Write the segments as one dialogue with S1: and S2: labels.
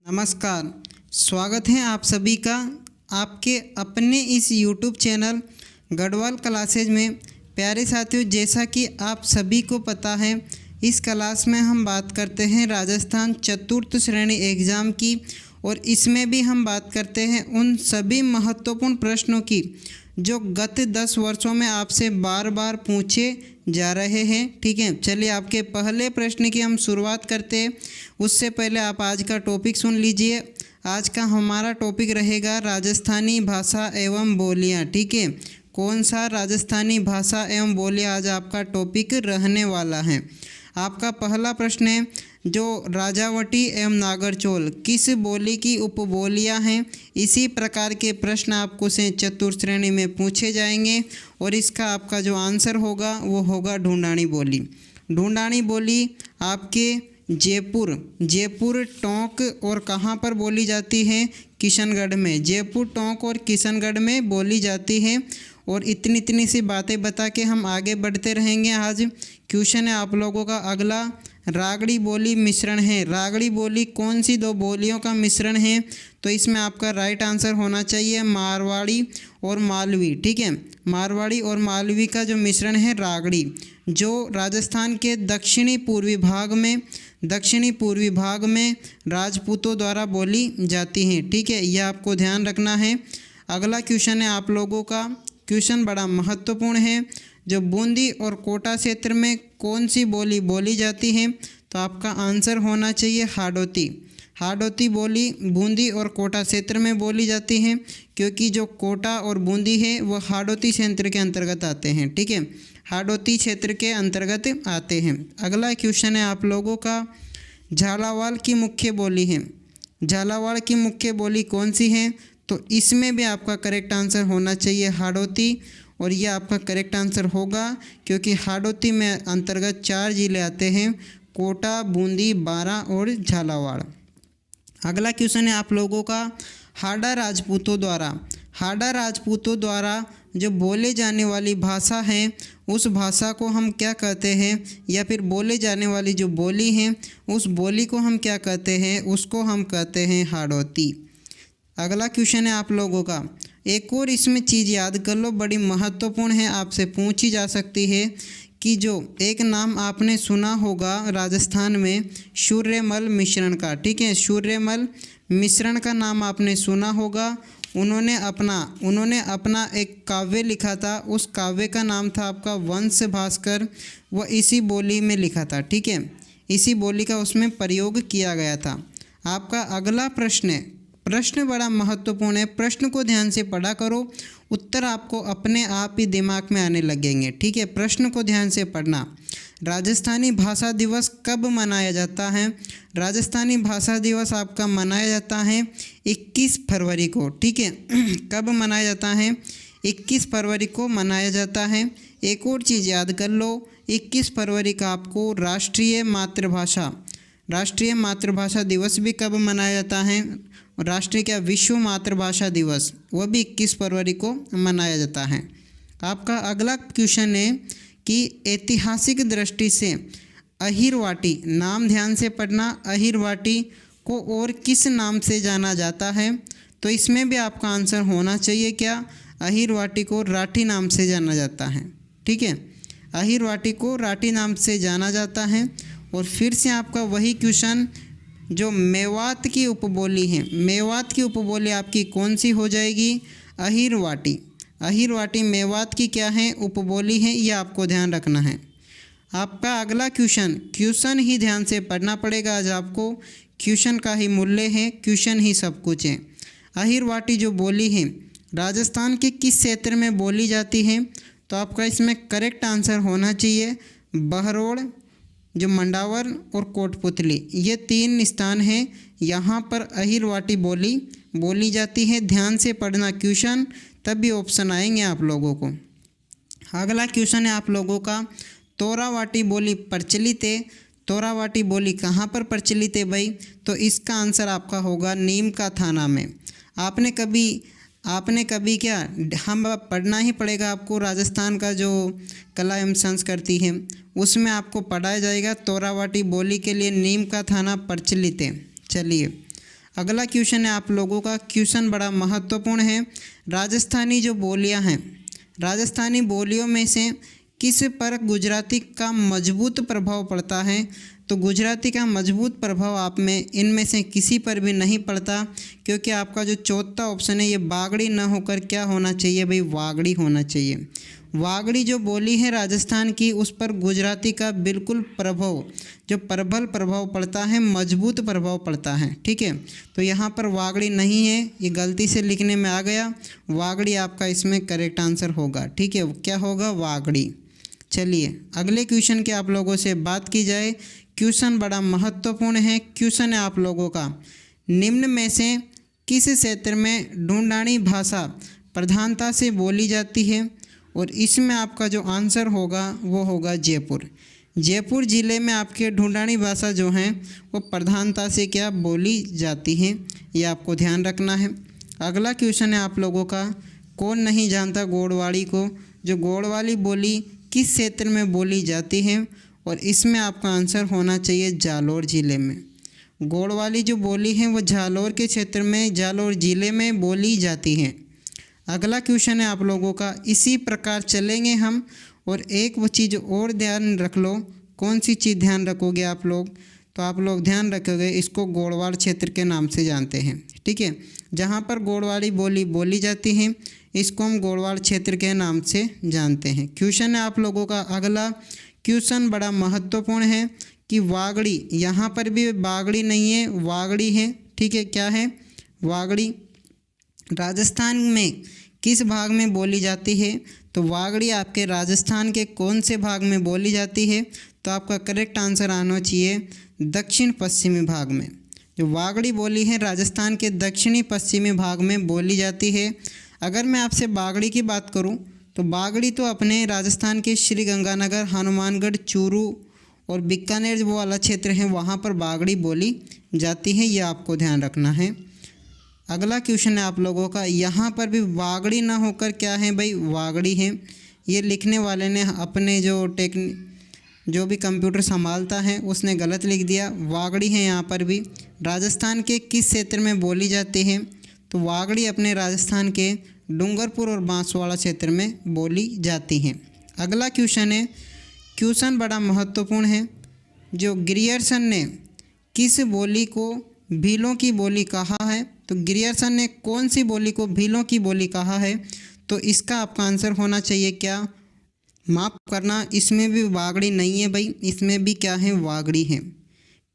S1: नमस्कार। स्वागत है आप सभी का आपके अपने इस YouTube चैनल गढ़वाल क्लासेज में। प्यारे साथियों, जैसा कि आप सभी को पता है, इस क्लास में हम बात करते हैं राजस्थान चतुर्थ श्रेणी एग्ज़ाम की, और इसमें भी हम बात करते हैं उन सभी महत्वपूर्ण प्रश्नों की जो गत 10 वर्षों में आपसे बार बार पूछे जा रहे हैं। ठीक है, चलिए आपके पहले प्रश्न की हम शुरुआत करते हैं। उससे पहले आप आज का टॉपिक सुन लीजिए। आज का हमारा टॉपिक रहेगा राजस्थानी भाषा एवं बोलियां। ठीक है, कौन सा राजस्थानी भाषा एवं बोलियां आज आपका टॉपिक रहने वाला है। आपका पहला प्रश्न है, जो राजावटी एवं नागरचौल किस बोली की उपबोलियां हैं। इसी प्रकार के प्रश्न आपको से चतुर्थ श्रेणी में पूछे जाएंगे, और इसका आपका जो आंसर होगा वो होगा ढूंढानी बोली। ढूंढानी बोली आपके जयपुर टोंक और कहाँ पर बोली जाती है, किशनगढ़ में। जयपुर टोंक और किशनगढ़ में बोली जाती है। और इतनी सी बातें बता के हम आगे बढ़ते रहेंगे। आज क्वेश्चन है आप लोगों का अगला, रागड़ी बोली मिश्रण है। रागड़ी बोली कौन सी दो बोलियों का मिश्रण है। तो इसमें आपका राइट आंसर होना चाहिए मारवाड़ी और मालवी। ठीक है, मारवाड़ी और मालवी का जो मिश्रण है रागड़ी, जो राजस्थान के दक्षिणी पूर्वी भाग में राजपूतों द्वारा बोली जाती हैं। ठीक है, यह आपको ध्यान रखना है। अगला क्वेश्चन है आप लोगों का, क्वेश्चन बड़ा महत्वपूर्ण है, जो बूंदी और कोटा क्षेत्र में कौन सी बोली बोली जाती है। तो आपका आंसर होना चाहिए हाड़ौती। हाड़ौती बोली बूंदी और कोटा क्षेत्र में बोली जाती है, क्योंकि जो कोटा और बूंदी है वो हाड़ौती क्षेत्र के अंतर्गत आते हैं। ठीक है, हाड़ौती क्षेत्र के अंतर्गत आते हैं। अगला क्वेश्चन है आप लोगों का, झालावाड़ की मुख्य बोली है। झालावाड़ की मुख्य बोली कौन सी है। तो इसमें भी आपका करेक्ट आंसर होना चाहिए हाड़ौती, और यह आपका करेक्ट आंसर होगा, क्योंकि हाड़ौती में अंतर्गत 4 जिले आते हैं, कोटा, बूंदी, बारां और झालावाड़। अगला क्वेश्चन है आप लोगों का, हाड़ा राजपूतों द्वारा जो बोले जाने वाली भाषा है, उस भाषा को हम क्या कहते हैं, या फिर बोले जाने वाली जो बोली है उस बोली को हम क्या कहते हैं, उसको हम कहते हैं हाड़ौती। अगला क्वेश्चन है आप लोगों का, एक और इसमें चीज़ याद कर लो, बड़ी महत्वपूर्ण है, आपसे पूछी जा सकती है कि जो एक नाम आपने सुना होगा राजस्थान में सूर्यमल मिश्रण का। ठीक है, सूर्यमल मिश्रण का नाम आपने सुना होगा। उन्होंने अपना एक काव्य लिखा था, उस काव्य का नाम था आपका वंश भास्कर। वह इसी बोली में लिखा था। ठीक है, इसी बोली का उसमें प्रयोग किया गया था। आपका अगला प्रश्न बड़ा महत्वपूर्ण है, प्रश्न को ध्यान से पढ़ा करो, उत्तर आपको अपने आप ही दिमाग में आने लगेंगे। ठीक है, प्रश्न को ध्यान से पढ़ना। राजस्थानी भाषा दिवस कब मनाया जाता है। राजस्थानी भाषा दिवस आपका मनाया जाता है 21 फरवरी को। ठीक है, कब मनाया जाता है, 21 फरवरी को मनाया जाता है। एक और चीज़ याद कर लो, 21 फरवरी का आपको राष्ट्रीय मातृभाषा दिवस भी कब मनाया जाता है। राष्ट्रीय विश्व मातृभाषा दिवस वह भी 21 फरवरी को मनाया जाता है। आपका अगला क्वेश्चन है कि ऐतिहासिक दृष्टि से अहिरवाटी, नाम ध्यान से पढ़ना, अहिरवाटी को और किस नाम से जाना जाता है। तो इसमें भी आपका आंसर होना चाहिए क्या, अहिरवाटी को राठी नाम से जाना जाता है। ठीक है, अहिरवाटी को राठी नाम से जाना जाता है। और फिर से आपका वही क्वेश्चन, जो मेवात की उपबोली है, मेवात की उपबोली आपकी कौन सी हो जाएगी, अहिरवाटी मेवात की क्या है, उपबोली है, यह आपको ध्यान रखना है। आपका अगला क्वेश्चन ही ध्यान से पढ़ना पड़ेगा। आज आपको क्वेश्चन का ही मूल्य है, क्वेश्चन ही सब कुछ है। अहिरवाटी जो बोली है राजस्थान के किस क्षेत्र में बोली जाती है। तो आपका इसमें करेक्ट आंसर होना चाहिए बहरोड़, जो मंडावर और कोटपुतली, ये 3 स्थान हैं, यहाँ पर अहिरवाटी बोली जाती है। ध्यान से पढ़ना क्वेश्चन, तभी ऑप्शन आएंगे आप लोगों को। अगला क्वेश्चन है आप लोगों का, तोरावाटी बोली प्रचलित है। तोरावाटी बोली कहाँ पर प्रचलित है भाई। तो इसका आंसर आपका होगा नीम का थाना में। आपने कभी क्या, हम पढ़ना ही पड़ेगा आपको, राजस्थान का जो कला एवं संस्कृति है उसमें आपको पढ़ाया जाएगा तोरावाटी बोली के लिए नीम का थाना प्रचलित है। चलिए अगला क्वेश्चन है आप लोगों का, क्वेश्चन बड़ा महत्वपूर्ण है। राजस्थानी जो बोलियां हैं, राजस्थानी बोलियों में से किस पर गुजराती का मजबूत प्रभाव पड़ता है? तो गुजराती का मजबूत प्रभाव आप में इनमें से किसी पर भी नहीं पड़ता, क्योंकि आपका जो चौथा ऑप्शन है ये बागड़ी न होकर क्या होना चाहिए भाई, वागड़ी होना चाहिए। वागड़ी जो बोली है राजस्थान की, उस पर गुजराती का बिल्कुल प्रभाव, जो प्रबल प्रभाव पड़ता है, मजबूत प्रभाव पड़ता है। ठीक है, तो यहाँ पर वागड़ी नहीं है, ये गलती से लिखने में आ गया। वागड़ी आपका इसमें करेक्ट आंसर होगा। ठीक है, क्या होगा, वागड़ी। चलिए अगले क्वेश्चन की आप लोगों से बात की जाए। क्वेश्चन बड़ा महत्वपूर्ण है। क्वेश्चन है आप लोगों का, निम्न में से किस क्षेत्र में ढूंढानी भाषा प्रधानता से बोली जाती है? और इसमें आपका जो आंसर होगा वो होगा जयपुर। जयपुर ज़िले में आपके ढूंढानी भाषा जो हैं वो प्रधानता से क्या बोली जाती है, ये आपको ध्यान रखना है। अगला क्वेश्चन है आप लोगों का, कौन नहीं जानता गोड़वाड़ी को? जो गोड़वाली बोली किस क्षेत्र में बोली जाती है? और इसमें आपका आंसर होना चाहिए जालोर ज़िले में। गोड़वाली जो बोली है वो जालोर के क्षेत्र में, जालोर ज़िले में बोली जाती है। अगला क्वेश्चन है आप लोगों का, इसी प्रकार चलेंगे हम। और एक वो चीज़ और ध्यान रख लो। कौन सी चीज़ ध्यान रखोगे आप लोग? तो आप लोग ध्यान रखोगे, इसको गोड़वाड़ क्षेत्र के नाम से जानते हैं। ठीक है, जहाँ पर गोड़वाड़ी बोली बोली जाती है इसको हम गोड़वाड़ क्षेत्र के नाम से जानते हैं। क्वेश्चन है आप लोगों का अगला, क्वेश्चन बड़ा महत्वपूर्ण है कि वागड़ी, यहाँ पर भी बागड़ी नहीं है, वागड़ी है। ठीक है, क्या है, वागड़ी। राजस्थान में किस भाग में बोली जाती है? तो वागड़ी आपके राजस्थान के कौन से भाग में बोली जाती है? तो आपका करेक्ट आंसर आना चाहिए दक्षिण पश्चिमी भाग में। जो वागड़ी बोली है राजस्थान के दक्षिणी पश्चिमी भाग में बोली जाती है। अगर मैं आपसे बागड़ी की बात करूं तो बागड़ी तो अपने राजस्थान के श्री गंगानगर, हनुमानगढ़, चूरू और बीकानेर वो वाला क्षेत्र है, वहाँ पर बागड़ी बोली जाती है, ये आपको ध्यान रखना है। अगला क्वेश्चन है आप लोगों का, यहाँ पर भी वागड़ी ना होकर क्या है भाई, वागड़ी है। ये लिखने वाले ने अपने जो भी कंप्यूटर संभालता है उसने गलत लिख दिया, वागड़ी है यहाँ पर भी। राजस्थान के किस क्षेत्र में बोली जाती है? तो वागड़ी अपने राजस्थान के डूंगरपुर और बांसवाड़ा क्षेत्र में बोली जाती है। अगला क्वेश्चन है, क्वेश्चन बड़ा महत्वपूर्ण है। जो ग्रियर्सन ने किस बोली को भीलों की बोली कहा है? तो ग्रियर्सन ने कौन सी बोली को भीलों की बोली कहा है? तो इसका आपका आंसर होना चाहिए क्या, माफ़ करना, इसमें भी वागड़ी नहीं है भाई, इसमें भी क्या है, वागड़ी है।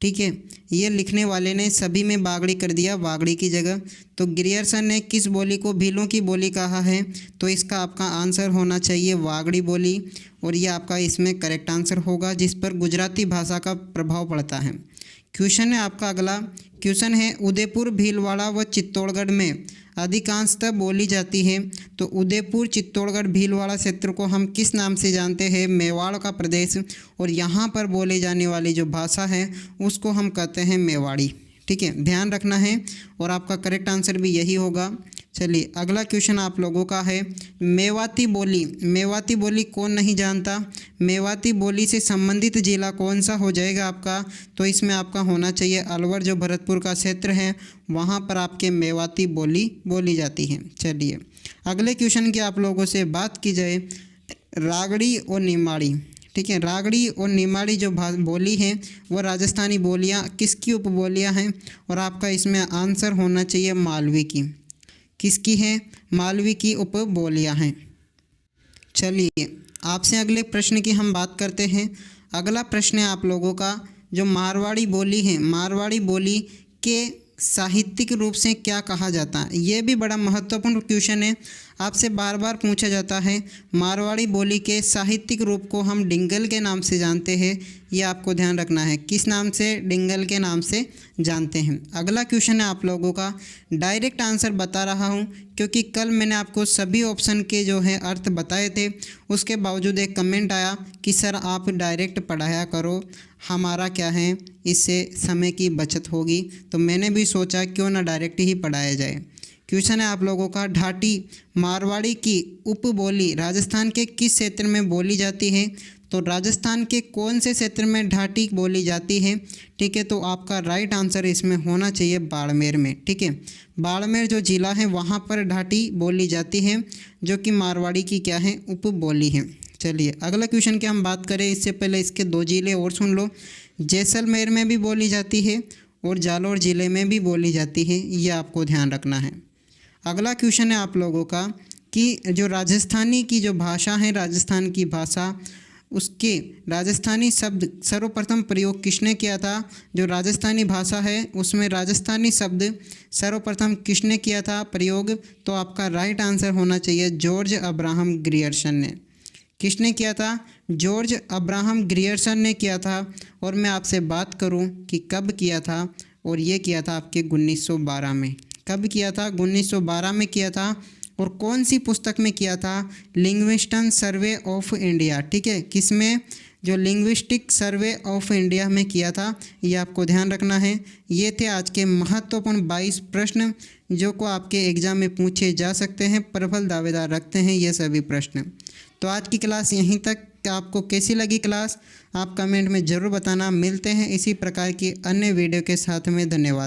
S1: ठीक है, ये लिखने वाले ने सभी में बागड़ी कर दिया, वागड़ी की जगह। तो ग्रियर्सन ने किस बोली को भीलों की बोली कहा है? तो इसका आपका आंसर होना चाहिए वागड़ी बोली, और ये आपका इसमें करेक्ट आंसर होगा, जिस पर गुजराती भाषा का प्रभाव पड़ता है। क्वेश्चन है आपका अगला, क्वेश्चन है उदयपुर, भीलवाड़ा व चित्तौड़गढ़ में अधिकांशतः बोली जाती है। तो उदयपुर, चित्तौड़गढ़, भीलवाड़ा क्षेत्र को हम किस नाम से जानते हैं? मेवाड़ का प्रदेश। और यहाँ पर बोले जाने वाली जो भाषा है उसको हम कहते हैं मेवाड़ी। ठीक है, ध्यान रखना है, और आपका करेक्ट आंसर भी यही होगा। चलिए अगला क्वेश्चन आप लोगों का है, मेवाती बोली। मेवाती बोली कौन नहीं जानता? मेवाती बोली से संबंधित जिला कौन सा हो जाएगा आपका? तो इसमें आपका होना चाहिए अलवर, जो भरतपुर का क्षेत्र है वहाँ पर आपके मेवाती बोली बोली जाती है। चलिए अगले क्वेश्चन की आप लोगों से बात की जाए, रागड़ी और निमाड़ी। ठीक है, रागड़ी और निमाड़ी जो बोली है वो राजस्थानी बोलियाँ किसकी उपबोलियाँ हैं? और आपका इसमें आंसर होना चाहिए मालवी की। किसकी है? मालवी की उपबोलियाँ हैं। चलिए आपसे अगले प्रश्न की हम बात करते हैं। अगला प्रश्न है आप लोगों का, जो मारवाड़ी बोली है, मारवाड़ी बोली के साहित्यिक रूप से क्या कहा जाता है? ये भी बड़ा महत्वपूर्ण क्वेश्चन है, आपसे बार बार पूछा जाता है। मारवाड़ी बोली के साहित्यिक रूप को हम डिंगल के नाम से जानते हैं, ये आपको ध्यान रखना है। किस नाम से? डिंगल के नाम से जानते हैं। अगला क्वेश्चन है आप लोगों का, डायरेक्ट आंसर बता रहा हूँ क्योंकि कल मैंने आपको सभी ऑप्शन के जो है अर्थ बताए थे, उसके बावजूद एक कमेंट आया कि सर आप डायरेक्ट पढ़ाया करो, हमारा क्या है इससे समय की बचत होगी। तो मैंने भी सोचा क्यों ना डायरेक्ट ही पढ़ाया जाए। क्वेश्चन है आप लोगों का, ढाटी मारवाड़ी की उपबोली राजस्थान के किस क्षेत्र में बोली जाती है? तो राजस्थान के कौन से क्षेत्र में ढाटी बोली जाती है? ठीक है, तो आपका राइट आंसर इसमें होना चाहिए बाड़मेर में। ठीक है, बाड़मेर जो ज़िला है वहाँ पर ढाटी बोली जाती है, जो कि मारवाड़ी की क्या है, उपबोली है। चलिए अगला क्वेश्चन की हम बात करें, इससे पहले इसके दो ज़िले और सुन लो। जैसलमेर में भी बोली जाती है और जालौर ज़िले में भी बोली जाती है, ये आपको ध्यान रखना है। अगला क्वेश्चन है आप लोगों का कि जो राजस्थानी की जो भाषा है, राजस्थान की भाषा, उसके राजस्थानी शब्द सर्वप्रथम प्रयोग किसने किया था? जो राजस्थानी भाषा है उसमें राजस्थानी शब्द सर्वप्रथम किसने किया था प्रयोग? तो आपका राइट आंसर होना चाहिए जॉर्ज अब्राहम ग्रियर्सन ने। किसने किया था? जॉर्ज अब्राहम ग्रियर्सन ने किया था। और मैं आपसे बात करूं कि कब किया था, और ये किया था आपके 1912 में। कब किया था? 1912 में किया था। और कौन सी पुस्तक में किया था? Linguistic survey of India. ठीक है, किस में? जो लिंग्विस्टिक सर्वे ऑफ इंडिया में किया था, ये आपको ध्यान रखना है। ये थे आज के महत्वपूर्ण 22 प्रश्न जो को आपके एग्जाम में पूछे जा सकते हैं, प्रबल दावेदार रखते हैं ये सभी प्रश्न। तो आज की क्लास यहीं तक। आपको कैसी लगी क्लास आप कमेंट में ज़रूर बताना। मिलते हैं इसी प्रकार की अन्य वीडियो के साथ में। धन्यवाद।